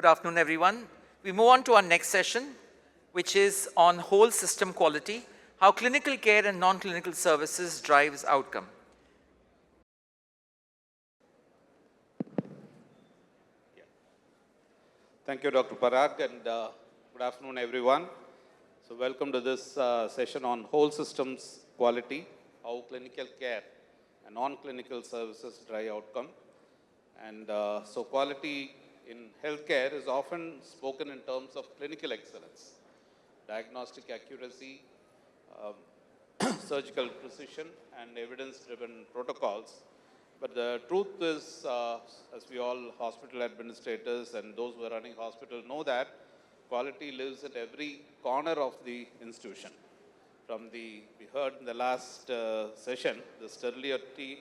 Good afternoon, everyone. We move on to our next session, which is on whole system quality, how clinical care and non-clinical services drives outcome. Thank you, Dr. Parag, and good afternoon, everyone. So welcome to this session on whole systems quality, how clinical care and non-clinical services drive outcome. And so quality in healthcare is often spoken in terms of clinical excellence, diagnostic accuracy, surgical precision, and evidence-driven protocols. But the truth is, as we all hospital administrators and those who are running hospital know that, quality lives at every corner of the institution. We heard in the last session, the sterility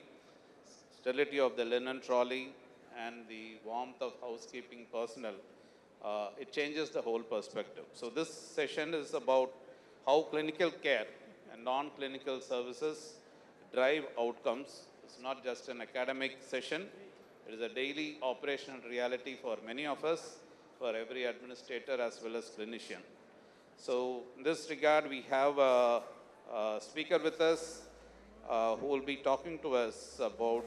of the linen trolley and the warmth of housekeeping personnel, it changes the whole perspective. So this session is about how clinical care and non-clinical services drive outcomes. It's not just an academic session. It is a daily operational reality for many of us, for every administrator as well as clinician. So in this regard, we have a speaker with us who will be talking to us about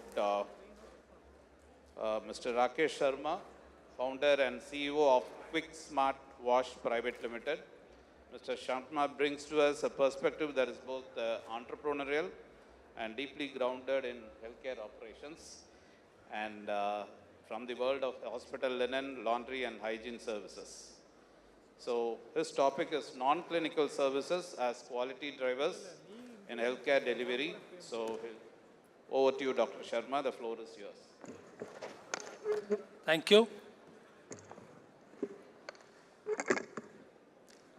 Mr. Rakesh Sharma, founder and CEO of Quick Smart Wash Private Limited. Mr. Sharma brings to us a perspective that is both entrepreneurial and deeply grounded in healthcare operations and from the world of hospital linen, laundry and hygiene services. So his topic is non-clinical services as quality drivers in healthcare delivery. So over to you, Dr. Sharma. The floor is yours. Thank you.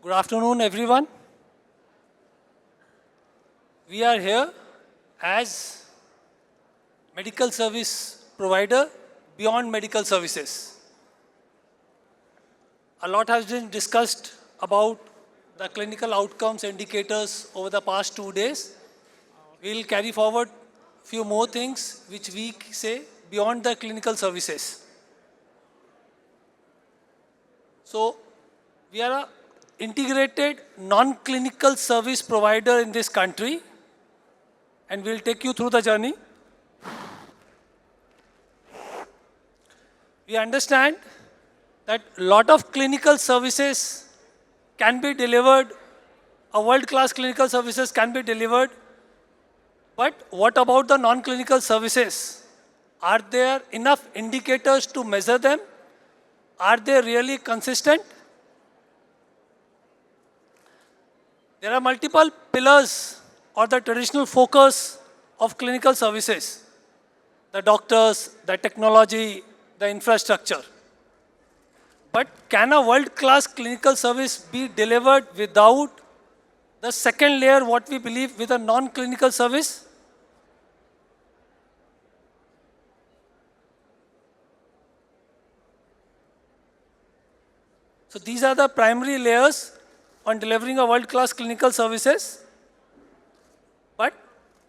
Good afternoon, everyone. We are here as medical service provider beyond medical services. A lot has been discussed about the clinical outcomes indicators over the past 2 days. We will carry forward few more things which we say beyond the clinical services. So, we are an integrated non-clinical service provider in this country, and we'll take you through the journey. We understand that a lot of clinical services can be delivered, a world-class clinical services can be delivered, but what about the non-clinical services? Are there enough indicators to measure them? Are they really consistent? There are multiple pillars or the traditional focus of clinical services: the doctors, the technology, the infrastructure. But can a world-class clinical service be delivered without the second layer, what we believe, with a non-clinical service? So these are the primary layers on delivering a world-class clinical services. But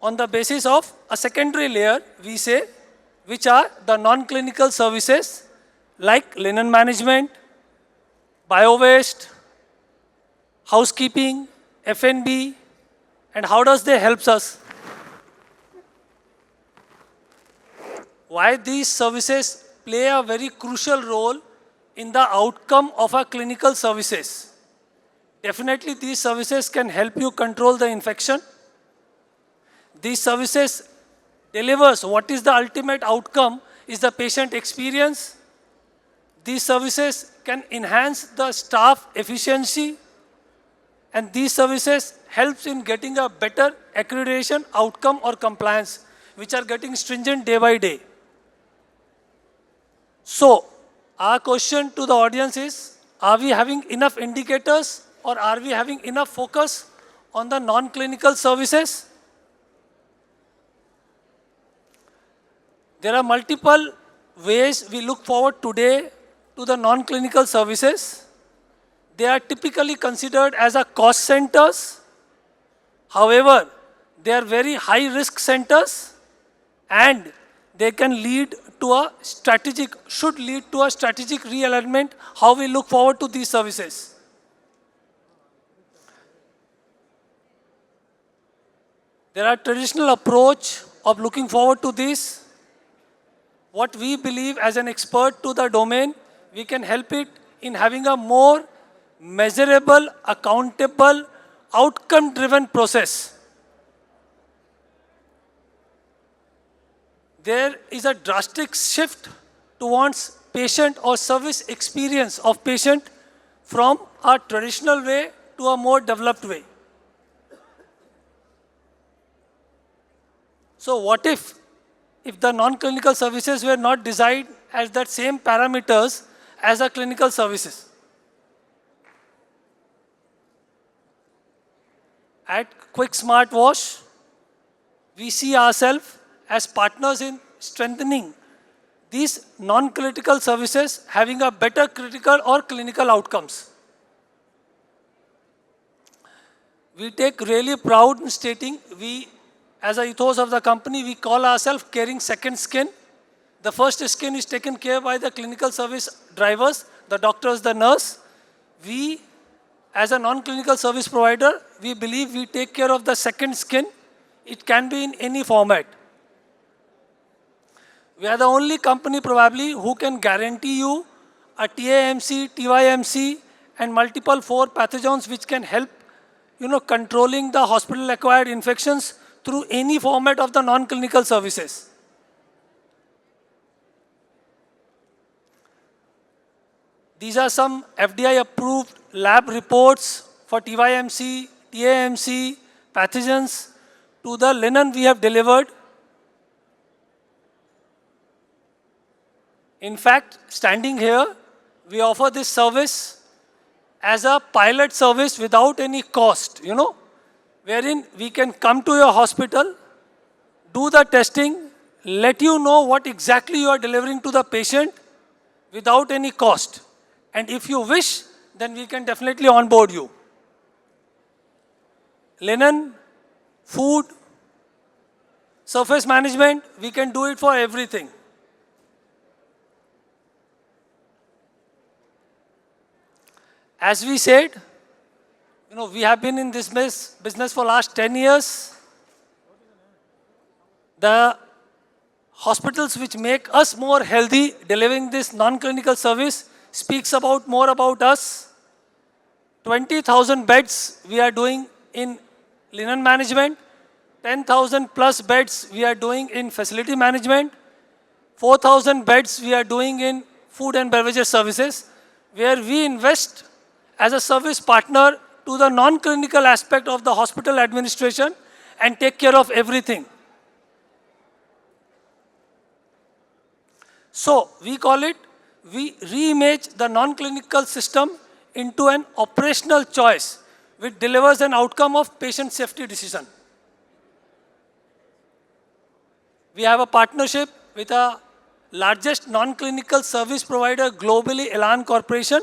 on the basis of a secondary layer, we say, which are the non-clinical services like linen management, bio-waste, housekeeping, F&B, and how does they help us? Why these services play a very crucial role in the outcome of our clinical services. Definitely these services can help you control the infection. These services delivers what is the ultimate outcome is the patient experience. These services can enhance the staff efficiency, and these services helps in getting a better accreditation outcome or compliance, which are getting stringent day by day. So, our question to the audience is, are we having enough indicators or are we having enough focus on the non-clinical services? There are multiple ways we look forward today to the non-clinical services. They are typically considered as a cost centers. However, they are very high risk centers and they can lead to a should lead to a strategic realignment, how we look forward to these services. There are traditional approach of looking forward to this. What we believe as an expert to the domain, we can help it in having a more measurable, accountable, outcome-driven process. There is a drastic shift towards patient or service experience of patient from a traditional way to a more developed way. So what if the non-clinical services were not designed as that same parameters as the clinical services? At Quick Smart Wash, we see ourselves as partners in strengthening these non-critical services, having a better critical or clinical outcomes. We take really proud in stating, as a ethos of the company, we call ourselves caring second skin. The first skin is taken care by the clinical service drivers, the doctors, the nurse. We, as a non-clinical service provider, we believe we take care of the second skin. It can be in any format. We are the only company probably who can guarantee you a TAMC, TYMC and multiple 4 pathogens which can help controlling the hospital-acquired infections through any format of the non-clinical services. These are some FDA-approved lab reports for TYMC, TAMC, pathogens to the linen we have delivered. In fact, standing here, we offer this service as a pilot service without any cost, wherein we can come to your hospital, do the testing, let you know what exactly you are delivering to the patient without any cost. And if you wish, then we can definitely onboard you. Linen, food, surface management, we can do it for everything. As we said, we have been in this business for last 10 years. The hospitals which make us more healthy delivering this non-clinical service speaks more about us. 20,000 beds we are doing in linen management, 10,000 plus beds we are doing in facility management, 4,000 beds we are doing in food and beverages services, where we invest as a service partner to the non-clinical aspect of the hospital administration and take care of everything. So we call it, we re-image the non-clinical system into an operational choice which delivers an outcome of patient safety decision. We have a partnership with the largest non-clinical service provider globally, Elan Corporation.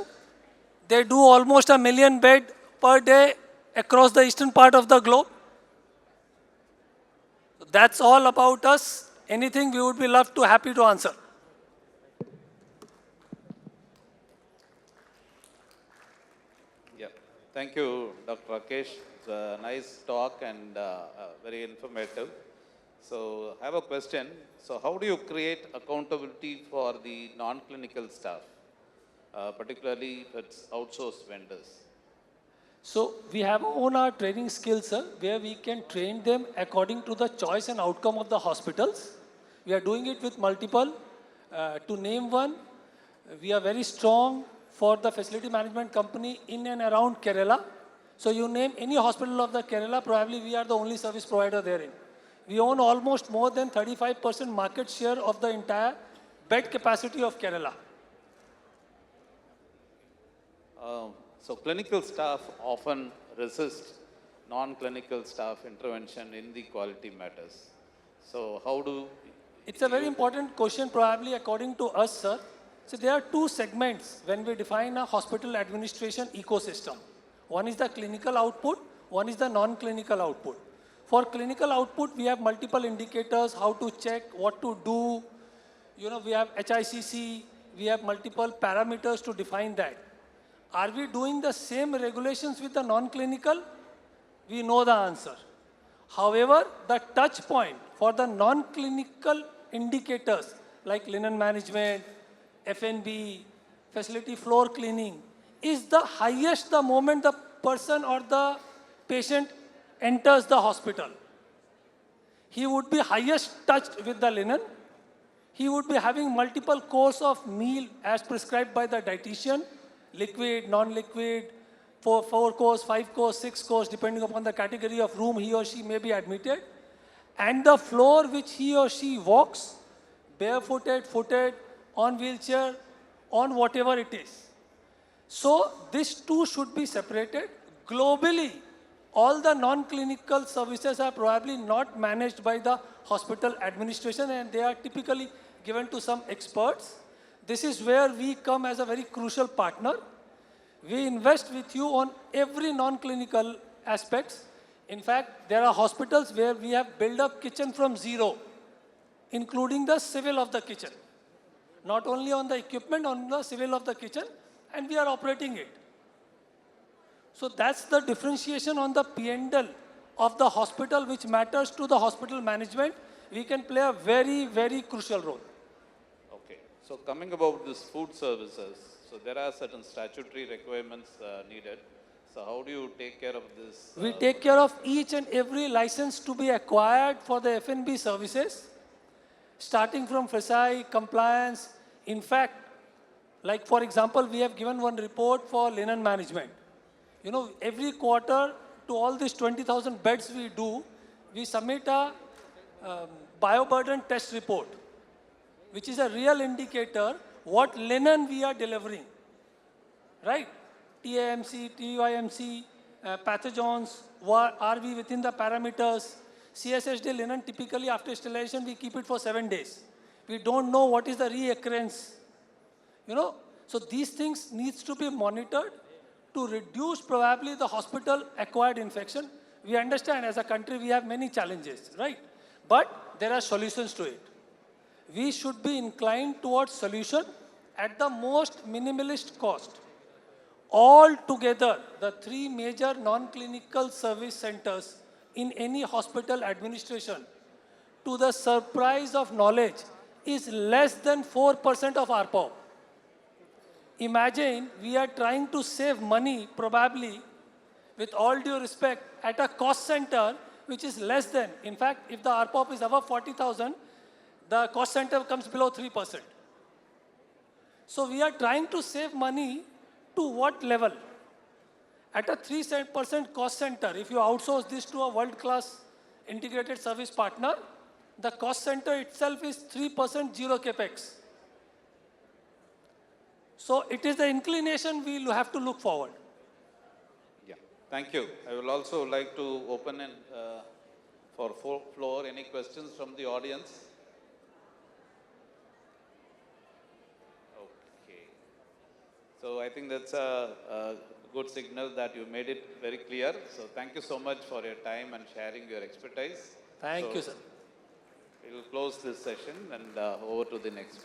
They do almost 1 million beds per day across the eastern part of the globe. That's all about us. Anything we would be happy to answer. Yeah, thank you, Dr. Rakesh. It's a nice talk and very informative. So I have a question. So how do you create accountability for the non-clinical staff, particularly if it's outsourced vendors? So we have our training skills, sir, where we can train them according to the choice and outcome of the hospitals. We are doing it with multiple. To name one, we are very strong for the facility management company in and around Kerala. So you name any hospital of the Kerala, probably we are the only service provider therein. We own almost more than 35% market share of the entire bed capacity of Kerala. So clinical staff often resist non-clinical staff intervention in the quality matters. So how do... It's a very important question, probably according to us, sir. So there are 2 segments when we define a hospital administration ecosystem. One is the clinical output, one is the non-clinical output. For clinical output, we have multiple indicators, how to check, what to do, You know, we have HICC, we have multiple parameters to define that. Are we doing the same regulations with the non-clinical? We know the answer. However, the touch point for the non-clinical indicators like linen management, F&B, facility floor cleaning is the highest the moment the person or the patient enters the hospital. He would be highest touched with the linen. He would be having multiple course of meal as prescribed by the dietitian, liquid, non-liquid, four course, 5 course, 6 course, depending upon the category of room he or she may be admitted. And the floor which he or she walks, barefooted, footed, on wheelchair, on whatever it is. So these two should be separated. Globally, all the non-clinical services are probably not managed by the hospital administration and they are typically given to some experts. This is where we come as a very crucial partner. We invest with you on every non-clinical aspects. In fact, there are hospitals where we have built up kitchen from zero, including the civil of the kitchen. Not only on the equipment, on the civil of the kitchen, and we are operating it. So that's the differentiation on the P&L of the hospital, which matters to the hospital management. We can play a very, very crucial role. Okay. So coming about this food services, so there are certain statutory requirements needed. So how do you take care of this? We take care of each and every license to be acquired for the F&B services, starting from FSI, compliance. In fact, like for example, we have given one report for linen management. You know, every quarter to all these 20,000 beds we do, we submit a bioburden test report, which is a real indicator what linen we are delivering, right? TAMC, TYMC, pathogens, are we within the parameters? CSHD linen, typically after sterilization, we keep it for 7 days. We don't know what is the reoccurrence, you know. So these things needs to be monitored to reduce probably the hospital acquired infection. We understand as a country we have many challenges, right? But there are solutions to it. We should be inclined towards solution at the most minimalist cost. All together, the 3 major non-clinical service centers in any hospital administration, to the surprise of knowledge, is less than 4% of ARPOB. Imagine we are trying to save money, probably, with all due respect, at a cost center which is less than. In fact, if the ARPOB is above 40,000, the cost center comes below 3%. So we are trying to save money to what level? At a 3% cost center, if you outsource this to a world-class integrated service partner, the cost center itself is 3% zero capex. So it is the inclination we will have to look forward. Yeah, thank you. I will also like to open in, for floor any questions from the audience. Okay. So I think that's a good signal that you made it very clear. So thank you so much for your time and sharing your expertise. Thank you, sir. We will close this session and over to the next.